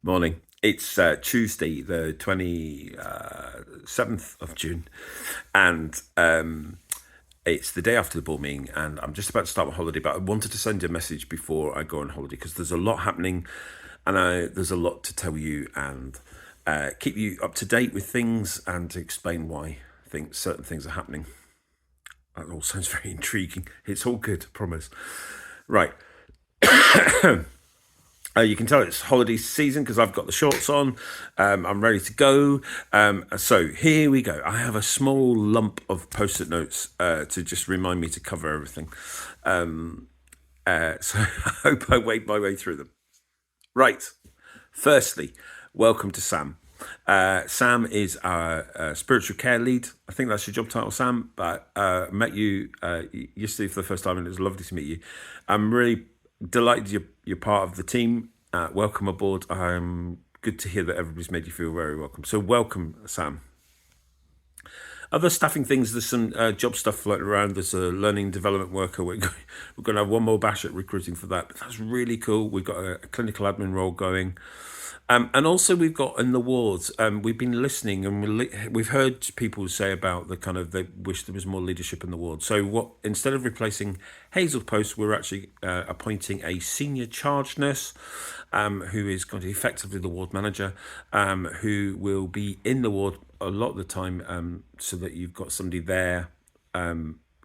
Morning. It's Tuesday, the 27th of June, and it's the day after the board meeting, and I'm just about to start my holiday, but I wanted to send you a message before I go on holiday because there's a lot happening, and there's a lot to tell you and keep you up to date with things and to explain why certain things are happening. That all sounds very intriguing. It's all good, I promise. Right. You can tell it's holiday season because I've got the shorts on. I'm ready to go. So here we go. I have a small lump of post-it notes to just remind me to cover everything. So I hope I wade my way through them. Right. Firstly, welcome to Sam. Sam is our spiritual care lead. I think that's your job title, Sam. But met you yesterday for the first time, and it was lovely to meet you. I'm really delighted you're part of the team. Welcome aboard. I'm good to hear that everybody's made you feel very welcome. So welcome, Sam. Other staffing things, there's some job stuff floating around. There's a learning development worker. We're going to have one more bash at recruiting for that. But that's really cool. We've got a clinical admin role going. And also we've got in the wards, we've been listening and we've heard people say about the kind of, they wish there was more leadership in the ward. So instead of replacing Hazel's post, we're actually appointing a senior charge nurse who is going to be effectively the ward manager, who will be in the ward a lot of the time, so that you've got somebody there,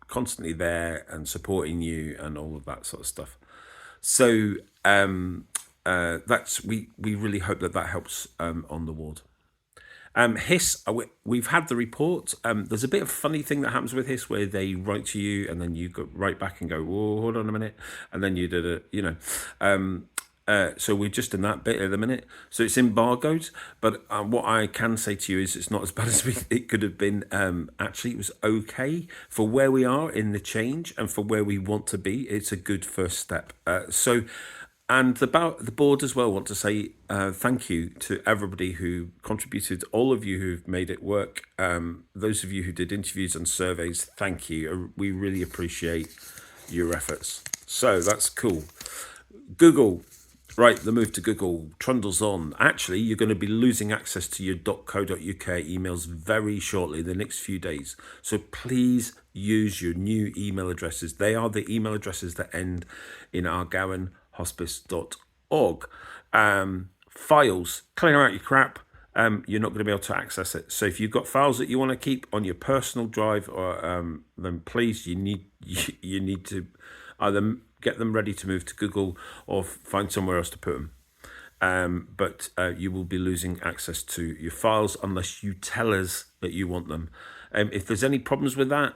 constantly there and supporting you and all of that sort of stuff. So that's we really hope that helps on the ward. HIS, we've had the report. There's a bit of funny thing that happens with HIS where they write to you and then you go right back and go, whoa, hold on a minute, and then you did it, so we're just in that bit at the minute. So it's embargoed, but what I can say to you is it's not as bad as it could have been. Actually, it was okay for where we are in the change and for where we want to be. It's a good first step. And the board as well want to say thank you to everybody who contributed, all of you who've made it work. Those of you who did interviews and surveys, thank you. We really appreciate your efforts. So that's cool. Google. Right, the move to Google trundles on. Actually, you're going to be losing access to your .co.uk emails very shortly, the next few days. So please use your new email addresses. They are the email addresses that end in argowanhospice.org. Files, clear out your crap. You're not going to be able to access it. So if you've got files that you want to keep on your personal drive, or then please, you need to either get them ready to move to Google or find somewhere else to put them. But you will be losing access to your files unless you tell us that you want them. If there's any problems with that,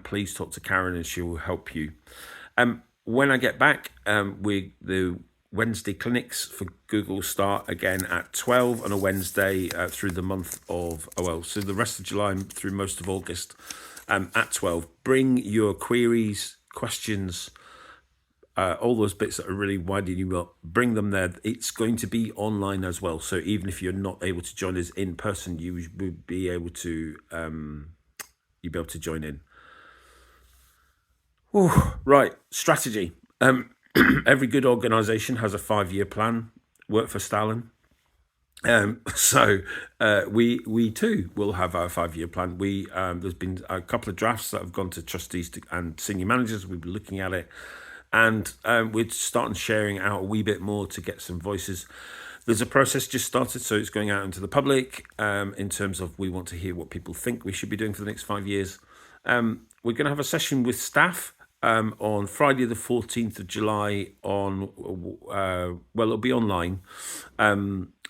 please talk to Karen and she will help you. When I get back, the Wednesday clinics for Google start again at 12 on a Wednesday through the month of, so the rest of July through most of August at 12. Bring your queries, questions, all those bits that are really winding you up, bring them there. It's going to be online as well. So even if you're not able to join us in person, you will be able to join in. Ooh, right, strategy. Every good organisation has a 5-year plan. Work for Stalin. So we too will have our 5-year plan. There's been a couple of drafts that have gone to trustees and senior managers. We've been looking at it. And we're starting sharing out a wee bit more to get some voices. There's a process just started, so it's going out into the public in terms of we want to hear what people think we should be doing for the next 5 years. We're going to have a session with staff on Friday the 14th of July it'll be online.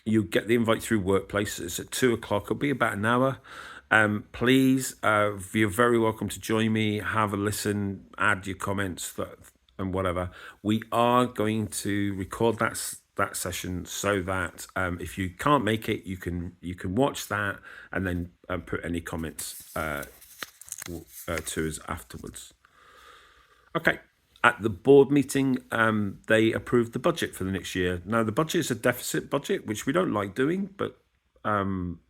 You get the invite through Workplace. It's at 2:00. It'll be about an hour. Please, you're very welcome to join me, have a listen, add your comments and whatever. We are going to record that session so that if you can't make it, you can watch that and then put any comments to us afterwards. Okay. At the board meeting, they approved the budget for the next year. Now, the budget is a deficit budget, which we don't like doing, but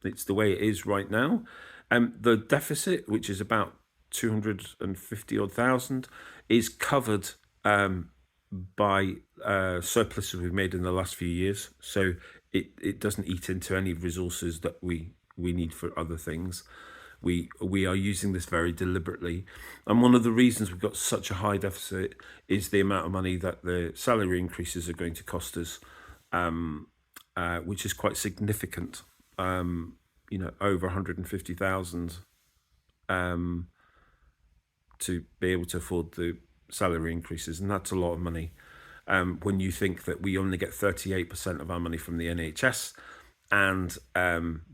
it's the way it is right now. The deficit, which is about 250 odd thousand, is covered by surpluses we've made in the last few years. So it doesn't eat into any resources that we need for other things. We are using this very deliberately, and one of the reasons we've got such a high deficit is the amount of money that the salary increases are going to cost us, which is quite significant. Over 150,000 to be able to afford the salary increases, and that's a lot of money. When you think that we only get 38% of our money from the NHS, and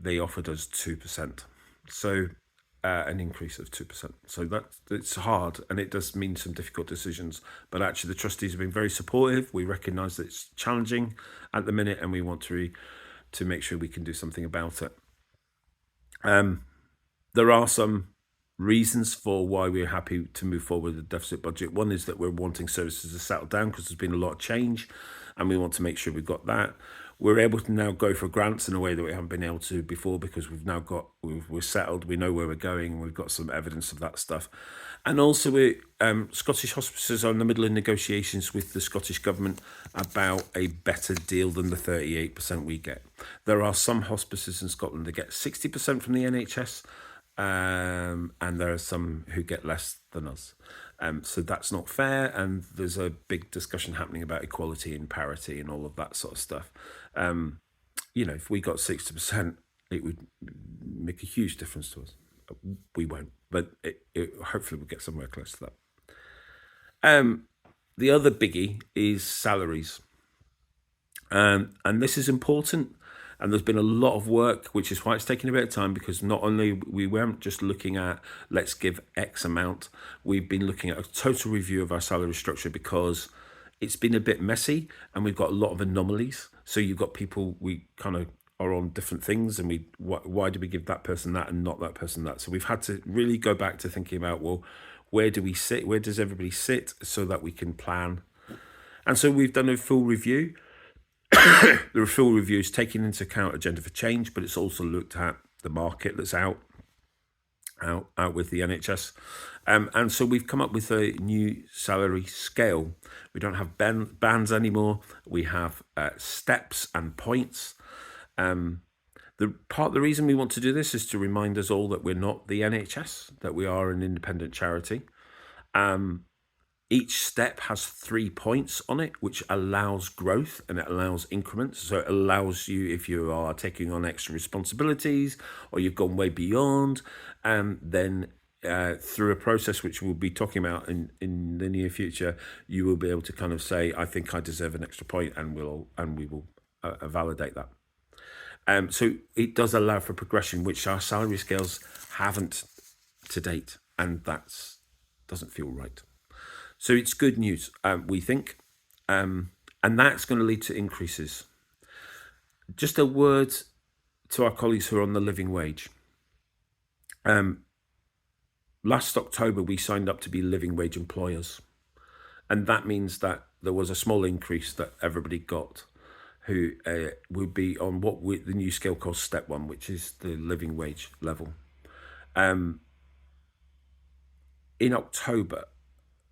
they offered us 2%, so an increase of 2%. So it's hard, and it does mean some difficult decisions. But actually, the trustees have been very supportive. We recognise that it's challenging at the minute, and we want to make sure we can do something about it. There are some reasons for why we're happy to move forward with the deficit budget. One is that we're wanting services to settle down because there's been a lot of change, and we want to make sure we've got that. We're able to now go for grants in a way that we haven't been able to before, because we're settled, we know where we're going, and we've got some evidence of that stuff. And also, Scottish Hospices are in the middle of negotiations with the Scottish Government about a better deal than the 38% we get. There are some hospices in Scotland that get 60% from the NHS, and there are some who get less than us. So that's not fair, and there's a big discussion happening about equality and parity and all of that sort of stuff. If we got 60%, it would make a huge difference to us. We won't, but hopefully we'll get somewhere close to that. The other biggie is salaries. And this is important. And there's been a lot of work, which is why it's taking a bit of time, because not only we weren't just looking at let's give X amount, we've been looking at a total review of our salary structure, because it's been a bit messy and we've got a lot of anomalies. So you've got people, we kind of are on different things, and why do we give that person that and not that person that? So we've had to really go back to thinking about, well, where do we sit? Where does everybody sit, so that we can plan? And so we've done a full review. The full review is taking into account Agenda for Change, but it's also looked at the market that's out with the NHS. And so we've come up with a new salary scale. We don't have bands anymore. We have steps and points. The reason we want to do this is to remind us all that we're not the NHS, that we are an independent charity. Each step has 3 points on it, which allows growth and it allows increments. So it allows you, if you are taking on extra responsibilities or you've gone way beyond, then through a process which we'll be talking about in the near future, you will be able to kind of say, I think I deserve an extra point, and we will validate that. So it does allow for progression, which our salary scales haven't to date, and that doesn't feel right. So it's good news, we think, and that's going to lead to increases. Just a word to our colleagues who are on the living wage. Last October, we signed up to be living wage employers, and that means that there was a small increase that everybody got, who would be on the new scale calls Step 1, which is the living wage level. In October,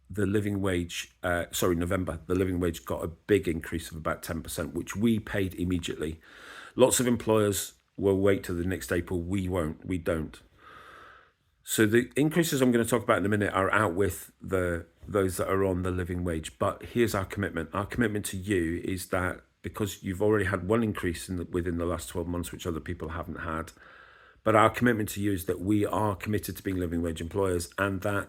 November, the living wage got a big increase of about 10%, which we paid immediately. Lots of employers will wait till the next April. We won't. We don't. So the increases I'm going to talk about in a minute are out with those that are on the living wage. But here's our commitment. Our commitment to you is that, because you've already had one increase within the last 12 months, which other people haven't had, but our commitment to you is that we are committed to being living wage employers, and that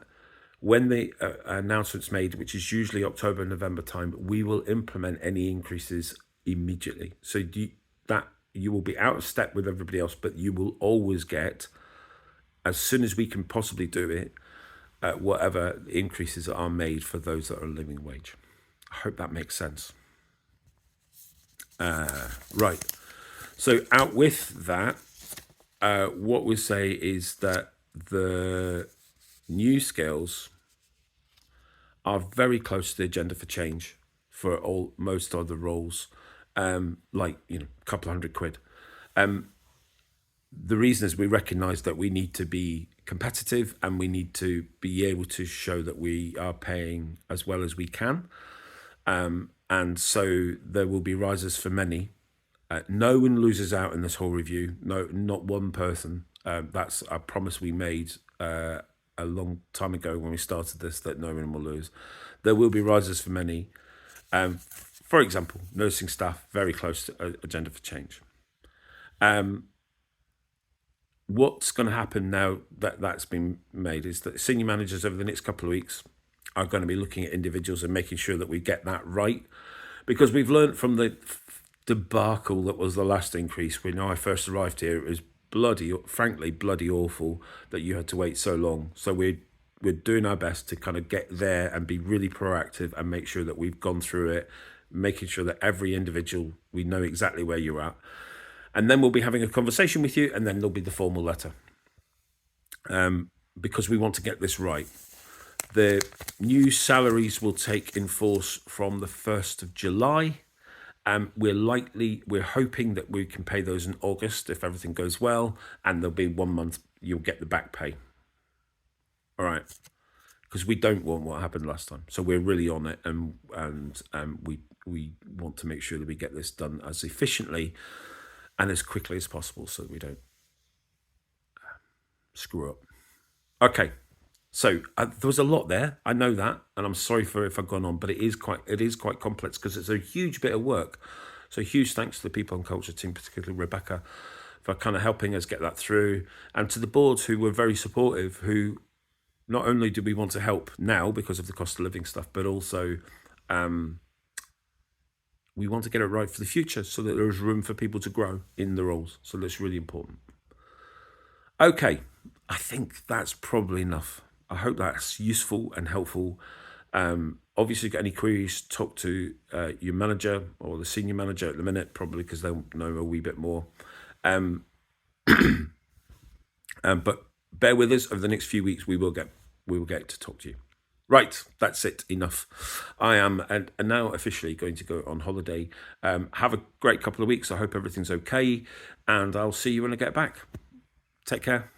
when the announcement's made, which is usually October, November time, we will implement any increases immediately. So you will be out of step with everybody else, but you will always get, as soon as we can possibly do it, whatever increases are made for those that are living wage. I hope that makes sense. Right. So out with that, what we say is that the new scales are very close to the Agenda for Change for most other roles, like a couple £100. The reason is we recognise that we need to be competitive, and we need to be able to show that we are paying as well as we can. And so there will be rises for many. No one loses out in this whole review. No, not one person. That's a promise we made a long time ago when we started this, that no one will lose. There will be rises for many. For example, nursing staff, very close to Agenda for Change. What's going to happen now that that's been made is that senior managers over the next couple of weeks are going to be looking at individuals and making sure that we get that right. Because we've learned from the debacle that was the last increase. When I first arrived here, it was frankly bloody awful that you had to wait so long. So we're doing our best to kind of get there and be really proactive and make sure that we've gone through it, making sure that every individual, we know exactly where you're at. And then we'll be having a conversation with you, and then there'll be the formal letter. Because we want to get this right. The new salaries will take in force from the 1st of July. We're hoping that we can pay those in August if everything goes well, and there'll be 1 month you'll get the back pay. All right, because we don't want what happened last time, so we're really on it, and we want to make sure that we get this done as efficiently and as quickly as possible, so that we don't screw up. Okay. So there was a lot there. I know that, and I'm sorry for if I've gone on, but it is quite complex because it's a huge bit of work. So huge thanks to the people and culture team, particularly Rebecca, for kind of helping us get that through, and to the boards who were very supportive. Who not only do we want to help now because of the cost of living stuff, but also we want to get it right for the future so that there's room for people to grow in the roles. So that's really important. Okay, I think that's probably enough. I hope that's useful and helpful. Obviously, if you've got any queries, talk to your manager or the senior manager at the minute, probably because they'll know a wee bit more. But bear with us over the next few weeks. We will get to talk to you. Right, that's it. Enough. I am and now officially going to go on holiday. Have a great couple of weeks. I hope everything's okay, and I'll see you when I get back. Take care.